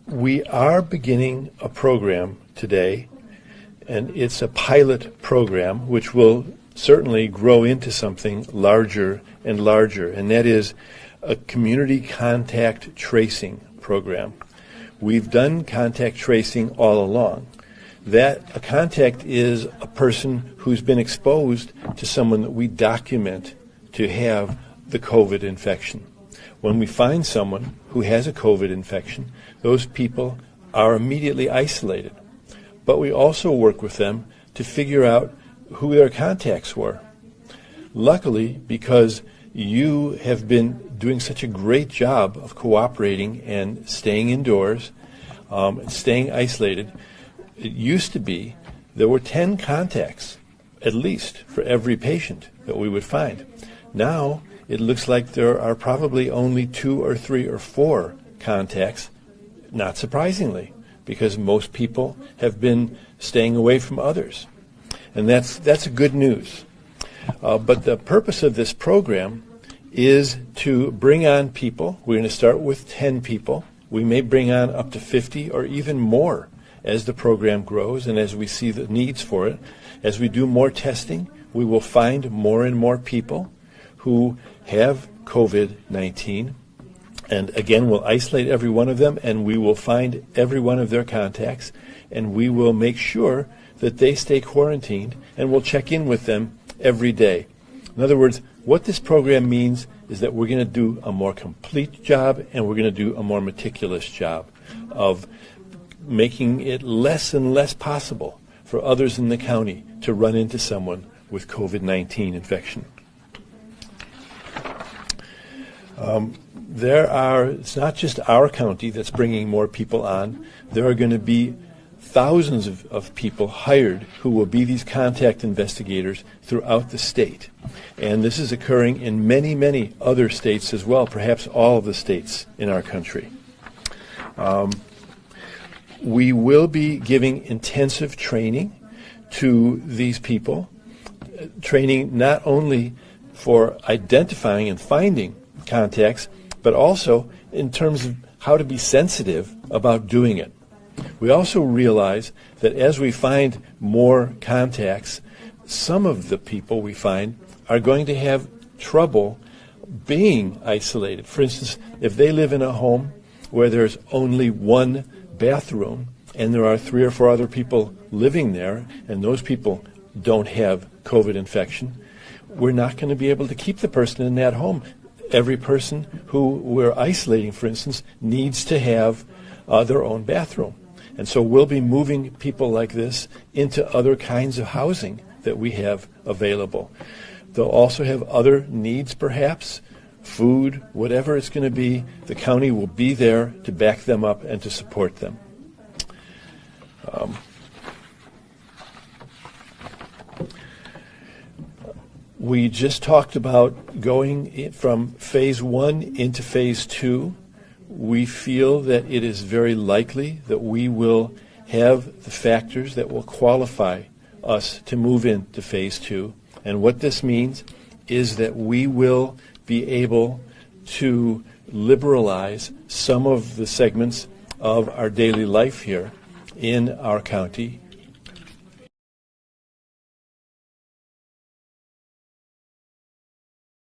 We are beginning a program today, and it's a pilot program which will certainly grow into something larger and larger, and that is a community contact tracing program. We've done contact tracing all along. That a contact is a person who's been exposed to someone that we document to have the COVID infection. When we find someone who has a COVID infection, those people are immediately isolated. But we also work with them to figure out who their contacts were. Luckily, because you have been doing such a great job of cooperating and staying indoors, staying isolated, it used to be there were 10 contacts, at least, for every patient that we would find. Now, it looks like there are probably only 2 or 3 or 4 contacts, not surprisingly, because most people have been staying away from others. And that's good news. But the purpose of this program is to bring on people. We're going to start with 10 people. We may bring on up to 50 or even more as the program grows and as we see the needs for it. As we do more testing, we will find more and more people who have COVID-19. And again, we'll isolate every one of them, and we will find every one of their contacts, and we will make sure that they stay quarantined, and we'll check in with them every day. In other words, what this program means is that we're going to do a more complete job, and we're going to do a more meticulous job of making it less and less possible for others in the county to run into someone with COVID-19 infection. It's not just our county that's bringing more people on. There are going to be thousands of people hired who will be these contact investigators throughout the state. And this is occurring in many, many other states as well, perhaps all of the states in our country. We will be giving intensive training to these people, training not only for identifying and finding contacts, but also in terms of how to be sensitive about doing it. We also realize that as we find more contacts, some of the people we find are going to have trouble being isolated. For instance, if they live in a home where there's only one bathroom and there are 3 or 4 other people living there, and those people don't have COVID infection, we're not going to be able to keep the person in that home. Every person who we're isolating, for instance, needs to have their own bathroom. And so we'll be moving people like this into other kinds of housing that we have available. They'll also have other needs, perhaps, food, whatever it's going to be. The county will be there to back them up and to support them. We just talked about going from phase 1 into phase 2. We feel that it is very likely that we will have the factors that will qualify us to move into phase 2. And what this means is that we will be able to liberalize some of the segments of our daily life here in our county